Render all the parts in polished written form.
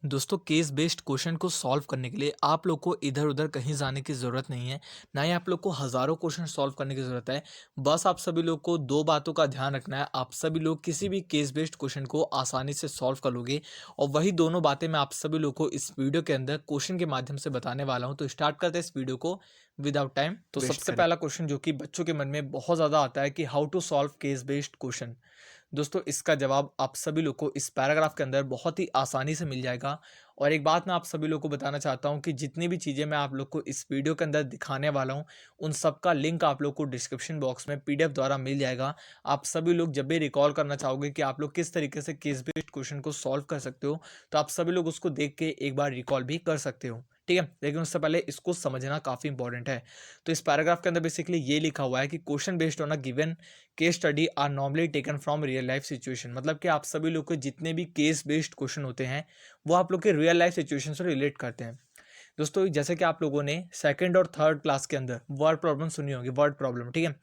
दोस्तों case based question को solve करने के लिए आप लोग को इधर उधर कहीं जाने की ज़रूरत नहीं है। ना ही आप लोग को हज़ारों क्वेश्चन सॉल्व करने की ज़रूरत है। बस आप सभी लोग को दो बातों का ध्यान रखना है। आप सभी लोग किसी भी केस बेस्ड क्वेश्चन को आसानी से सॉल्व कर लोगे और वही दोनों बातें मैं आप सभी लोग को इस वीडियो के अंदर क्वेश्चन के माध्यम से बताने वाला हूँ। तो स्टार्ट करते हैं इस वीडियो को विदाउट टाइम। तो वेस्ट सबसे करें। पहला क्वेश्चन जो कि बच्चों के मन में बहुत ज़्यादा आता है कि how to solve case based question. दोस्तों इसका जवाब आप सभी लोग को इस पैराग्राफ के अंदर बहुत ही आसानी से मिल जाएगा। और एक बात मैं आप सभी लोग को बताना चाहता हूँ कि जितनी भी चीज़ें मैं आप लोग को इस वीडियो के अंदर दिखाने वाला हूँ, उन सब का लिंक आप लोग को डिस्क्रिप्शन बॉक्स में पीडीएफ द्वारा मिल जाएगा। आप सभी लोग जब भी रिकॉल करना चाहोगे कि आप लोग किस तरीके से केस बेस्ड क्वेश्चन को सॉल्व कर सकते हो, तो आप सभी लोग उसको देख के एक बार रिकॉल भी कर सकते हो। ठीक है, लेकिन उससे पहले इसको समझना काफ़ी इंपॉर्टेंट है। तो इस पैराग्राफ के अंदर बेसिकली ये लिखा हुआ है कि question based on a given case study are normally taken from real life situation. मतलब कि आप सभी लोग के जितने भी केस बेस्ड क्वेश्चन होते हैं वो आप लोग के रियल लाइफ सिचुएशन से रिलेट करते हैं। दोस्तों जैसे कि आप लोगों ने सेकंड और थर्ड क्लास के अंदर वर्ड प्रॉब्लम सुनी होगी, वर्ड प्रॉब्लम, ठीक है।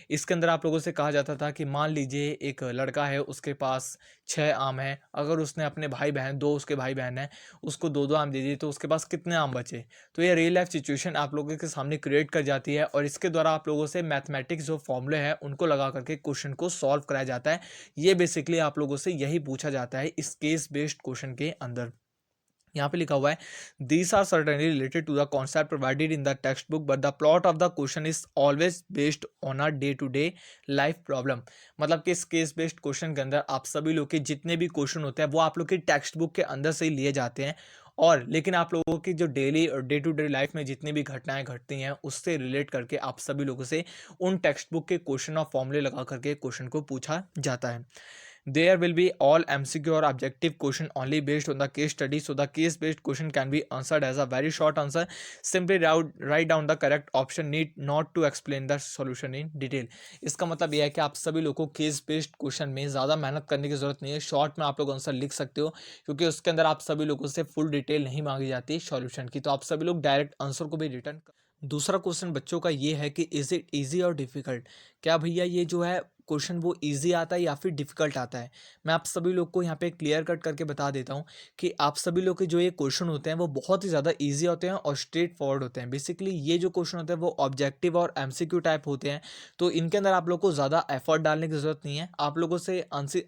इसके अंदर आप लोगों से कहा जाता था कि मान लीजिए एक लड़का है, उसके पास 6 आम है। अगर उसने अपने भाई बहन, दो उसके भाई बहन हैं, उसको दो दो आम दे दिए तो उसके पास कितने आम बचे। तो ये रियल लाइफ सिचुएशन आप लोगों के सामने क्रिएट कर जाती है और इसके द्वारा आप लोगों से मैथमेटिक्स जो फॉर्मूले हैं उनको लगा करके क्वेश्चन को सॉल्व कराया जाता है। ये बेसिकली आप लोगों से यही पूछा जाता है इस केस बेस्ड क्वेश्चन के अंदर। यहाँ पे लिखा हुआ है these are certainly related to the concept provided in the textbook but the plot of the question is always based on a day to day life problem. मतलब कि इस केस बेस्ड क्वेश्चन के अंदर आप सभी लोग के जितने भी क्वेश्चन होते हैं वो आप लोग की टेक्स्ट बुक के अंदर से ही लिए जाते हैं। और लेकिन आप लोगों की जो डेली और डे टू डे लाइफ में जितनी भी घटनाएं घटती हैं उससे रिलेट करके आप सभी लोगों से उन टेक्स्ट बुक के क्वेश्चन और फॉर्मूले लगा करके क्वेश्चन को पूछा जाता है। There will be all MCQ or objective question only based on the case study. So the case based question can be answered as a very short answer. Simply write down the correct option. Need not to explain the solution in detail. इसका मतलब यह है कि आप सभी लोगों को case based question में ज़्यादा मेहनत करने की जरूरत नहीं है। शॉर्ट में आप लोग आंसर लिख सकते हो क्योंकि उसके अंदर आप सभी लोगों से फुल डिटेल नहीं मांगी जाती सॉल्यूशन की। तो आप सभी लोग डायरेक्ट आंसर को भी रिटर्न। दूसरा क्वेश्चन बच्चों का ये है कि इज इट इजी और डिफिकल्ट। क्या भैया ये जो है क्वेश्चन वो इजी आता है या फिर डिफिकल्ट आता है। मैं आप सभी लोग को यहाँ पे क्लियर कट करके बता देता हूँ कि आप सभी लोग के जो ये क्वेश्चन होते हैं वो बहुत ही ज़्यादा इजी होते हैं और स्ट्रेट फॉरवर्ड होते हैं। बेसिकली ये जो क्वेश्चन होते हैं वो ऑब्जेक्टिव और एमसीक्यू टाइप होते हैं। तो इनके अंदर आप लोग को ज़्यादा एफर्ट डालने की ज़रूरत नहीं है। आप लोगों से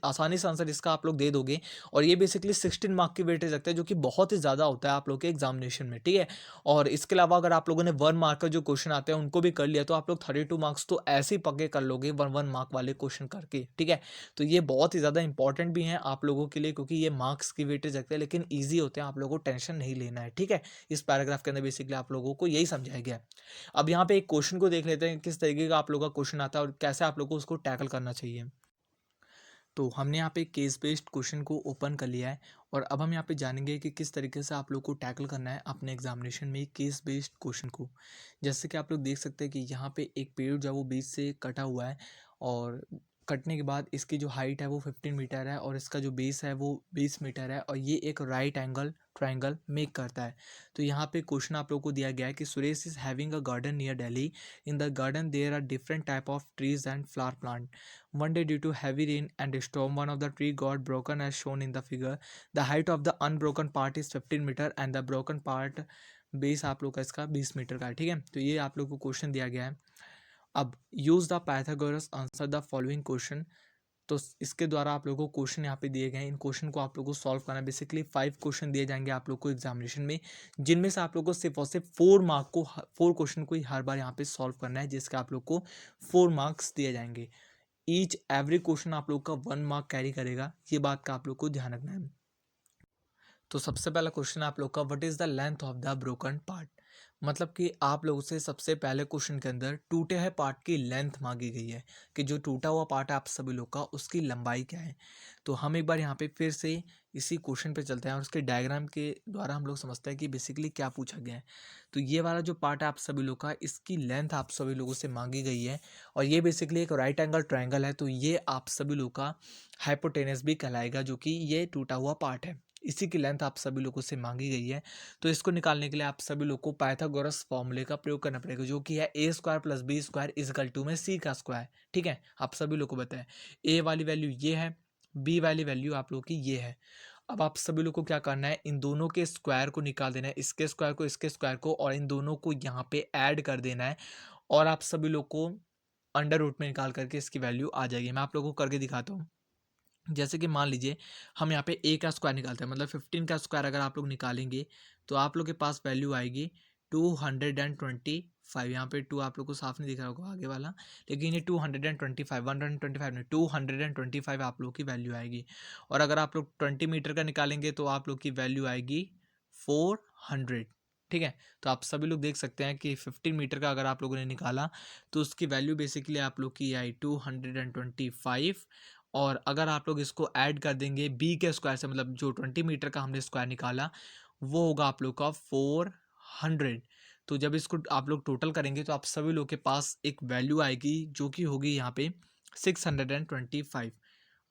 आसानी से आंसर इसका आप लोग दे दोगे। और ये बेसिकली 16 मार्क की वेटेज रखते हैं जो कि बहुत ही ज़्यादा होता है आप लोग के एग्जामिनेशन में, ठीक है। और इसके अलावा अगर आप लोगों ने 1 मार्क का जो क्वेश्चन आते हैं उनको भी कर लिया तो आप लोग 32 मार्क्स तो ऐसे ही पक्के कर लोगे 1 1 मार्क वाले क्वेश्चन करके, ठीक है। तो ये बहुत ही ज़्यादा इंपॉर्टेंट भी हैं आप लोगों के लिए क्योंकि ये मार्क्स की वेटेज रखते हैं लेकिन ईजी होते हैं। आप लोगों को टेंशन नहीं लेना है, ठीक है। इस पैराग्राफ के अंदर बेसिकली आप लोगों को यही समझाया गया है। अब यहाँ पे एक क्वेश्चन को देख लेते हैं किस तरीके का आप लोगों का क्वेश्चन आता है और कैसे आप लोगों को उसको टैकल करना चाहिए। तो हमने यहाँ पे केस बेस्ड क्वेश्चन को ओपन कर लिया है और अब हम यहाँ पे जानेंगे कि किस तरीके से आप लोग को टैकल करना है अपने एग्जामिनेशन में केस बेस्ड क्वेश्चन को। जैसे कि आप लोग देख सकते हैं कि यहाँ पे एक पेड़ जो है वो बीच से कटा हुआ है और कटने के बाद इसकी जो हाइट है वो 15 मीटर है और इसका जो बेस है वो 20 मीटर है और ये एक राइट एंगल ट्राइंगल मेक करता है। तो यहाँ पे क्वेश्चन आप लोग को दिया गया है कि Suresh is having a garden near Delhi. In the garden there are different type of trees and flower plant. One day, due to heavy rain and a storm, one of the tree got broken as shown in the figure. The height of the unbroken part is 15 metre and the broken part base आप लोग का इसका 20 metre का है, ठीक है। तो ये आप लोग को क्वेश्चन दिया गया है। अब use the Pythagoras answer the following question. तो इसके द्वारा आप लोगों को क्वेश्चन यहाँ पे दिए गए हैं। इन क्वेश्चन को आप लोग को सॉल्व करना है। बेसिकली 5 क्वेश्चन दिए जाएंगे आप लोग को एग्जामिनेशन में, जिनमें से आप लोग को सिर्फ और सिर्फ 4 क्वेश्चन को ही हर बार यहाँ पे सॉल्व करना है जिसके आप लोग को 4 मार्क्स दिए जाएंगे। ईच एवरी क्वेश्चन आप लोग का 1 मार्क कैरी करेगा, ये बात का आप लोग को ध्यान रखना है। तो सबसे पहला क्वेश्चन आप लोग का what is the length of the broken part. मतलब कि आप लोगों से सबसे पहले क्वेश्चन के अंदर टूटे हुए पार्ट की लेंथ मांगी गई है कि जो टूटा हुआ पार्ट है आप सभी लोग का उसकी लंबाई क्या है। तो हम एक बार यहाँ पे फिर से इसी क्वेश्चन पे चलते हैं और उसके डायग्राम के द्वारा हम लोग समझते हैं कि बेसिकली क्या पूछा गया है। तो ये वाला जो पार्ट है आप सभी लोग का इसकी लेंथ आप सभी लोगों से मांगी गई है और ये बेसिकली एक राइट एंगल ट्राइंगल है। तो ये आप सभी लोग का हाइपोटेनस भी कहलाएगा जो कि ये टूटा हुआ पार्ट है। इसी की लेंथ आप सभी लोगों से मांगी गई है। तो इसको निकालने के लिए आप सभी लोग को पाइथागोरस फॉर्मूले का प्रयोग करना पड़ेगा जो कि है A square plus B square is equal to में सी का स्क्वायर, ठीक है। आप सभी लोग को बताएं ए वाली वैल्यू ये है, बी वाली वैल्यू आप लोग की ये है। अब आप सभी लोग को क्या करना है, इन दोनों के स्क्वायर को निकाल देना है, इसके स्क्वायर को इसके स्क्वायर को, और इन दोनों को यहाँ पे ऐड कर देना है, और आप सभी लोग को अंडर रूट में निकाल करके इसकी वैल्यू आ जाएगी। मैं आप लोगों को करके दिखाता हूँ। जैसे कि मान लीजिए हम यहाँ पे a का स्क्वायर निकालते हैं, मतलब 15 का स्क्वायर अगर आप लोग निकालेंगे तो आप लोग के पास वैल्यू आएगी 225। यहाँ पे 2 आप लोग को साफ नहीं दिख रहा होगा आगे वाला, लेकिन ये 225, 125 नहीं, 225 आप लोग की वैल्यू आएगी। और अगर आप लोग 20 मीटर का निकालेंगे तो आप लोग की वैल्यू आएगी 400। ठीक है, तो आप सभी लोग देख सकते हैं कि 15 मीटर का अगर आप लोगों ने निकाला तो उसकी वैल्यू बेसिकली आप लोग की आई 225। और अगर आप लोग इसको ऐड कर देंगे बी के स्क्वायर से, मतलब जो 20 मीटर का हमने स्क्वायर निकाला वो होगा आप लोग का 400। तो जब इसको आप लोग टोटल करेंगे तो आप सभी लोग के पास एक वैल्यू आएगी जो कि होगी यहाँ पे 625।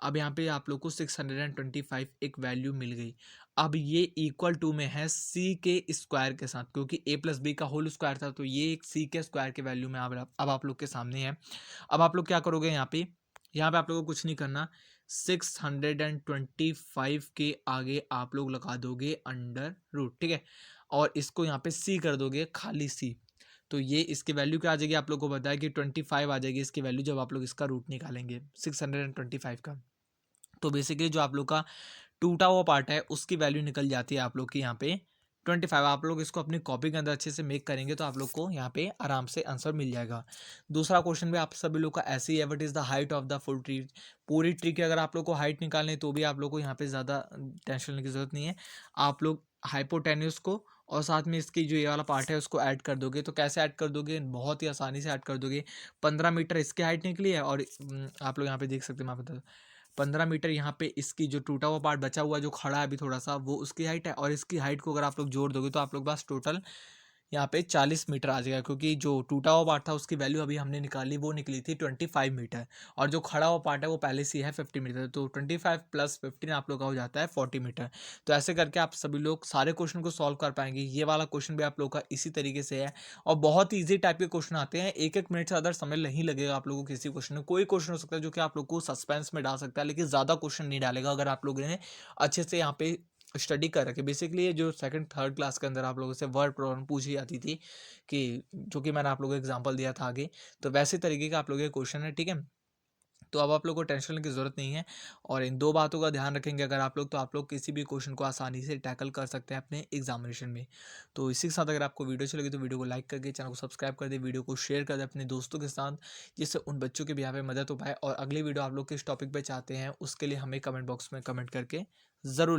अब यहाँ पे आप लोग को 625 एक वैल्यू मिल गई। अब ये इक्वल टू में है सी के स्क्वायर के साथ, क्योंकि ए प्लस बी का होल स्क्वायर था, तो ये एक सी के स्क्वायर के वैल्यू में अब आप लोग के सामने है। अब आप लोग क्या करोगे, यहाँ पे आप लोगों को कुछ नहीं करना, 625 के आगे आप लोग लगा दोगे अंडर रूट। ठीक है, और इसको यहाँ पे सी कर दोगे, खाली सी। तो ये इसकी वैल्यू क्या आ जाएगी, आप लोग को बताया कि 25 आ जाएगी इसकी वैल्यू जब आप लोग इसका रूट निकालेंगे 625 का। तो बेसिकली जो आप लोग का टूटा हुआ पार्ट है उसकी वैल्यू निकल जाती है आप लोग की यहाँ पे 25। आप लोग इसको अपनी कॉपी के अंदर अच्छे से मेक करेंगे तो आप लोग को यहाँ पे आराम से आंसर मिल जाएगा। दूसरा क्वेश्चन भी आप सभी लोग का ऐसे ही है, what is the height of the full tree. पूरी ट्री की अगर आप लोग को हाइट निकालनी है तो भी आप लोग को यहाँ पे ज़्यादा टेंशन लेने की जरूरत नहीं है। आप लोग हाइपोटेन्यूस को और साथ में इसकी जो ये वाला पार्ट है उसको ऐड कर दोगे। तो कैसे ऐड कर दोगे, बहुत ही आसानी से ऐड कर दोगे। 15 मीटर इसकी हाइट निकली है, और आप लोग यहाँ पे देख सकते हैं, मैं बता 15 मीटर यहाँ पे इसकी जो टूटा हुआ पार्ट बचा हुआ जो खड़ा है अभी थोड़ा सा, वो उसकी हाइट है। और इसकी हाइट को अगर आप लोग जोड़ दोगे तो आप लोग पास टोटल यहाँ पे 40 मीटर आ जाएगा, क्योंकि जो टूटा हुआ पार्ट था उसकी वैल्यू अभी हमने निकाली, वो निकली थी 25 मीटर, और जो खड़ा हुआ पार्ट है वो पहले से ही है 50 मीटर। तो 25 प्लस 15 आप लोग का हो जाता है 40 मीटर। तो ऐसे करके आप सभी लोग सारे क्वेश्चन को सॉल्व कर पाएंगे। ये वाला क्वेश्चन भी आप लोग का इसी तरीके से है, और बहुत ईजी टाइप के क्वेश्चन आते हैं। एक एक मिनट से अदर समय नहीं लगेगा आप लोगों को किसी क्वेश्चन में। कोई क्वेश्चन हो सकता है जो कि आप लोग को सस्पेंस में डाल सकता है, लेकिन ज़्यादा क्वेश्चन नहीं डालेगा अगर आप लोगों ने अच्छे से यहाँ पे स्टडी कर रखे। बेसिकली ये जो सेकंड थर्ड क्लास के अंदर आप लोगों से वर्ड प्रॉब्लम पूछी जाती थी, कि जो कि मैंने आप लोगों को एग्जांपल दिया था आगे, तो वैसे तरीके का आप लोगों के क्वेश्चन है। ठीक है, तो अब आप लोग को टेंशन लेने की ज़रूरत नहीं है, और इन दो बातों का ध्यान रखेंगे अगर आप लोग, तो आप लोग किसी भी क्वेश्चन को आसानी से टैकल कर सकते हैं अपने एग्जामिनेशन में। तो इसी के साथ अगर आपको वीडियो अच्छी लगी तो वीडियो को लाइक करके चैनल को सब्सक्राइब कर दे, वीडियो को शेयर कर दे अपने दोस्तों के साथ, जिससे उन बच्चों के भी यहाँ पे मदद हो पाए। और अगली वीडियो आप लोग किस टॉपिक पर चाहते हैं उसके लिए हमें कमेंट बॉक्स में कमेंट करके ज़रूर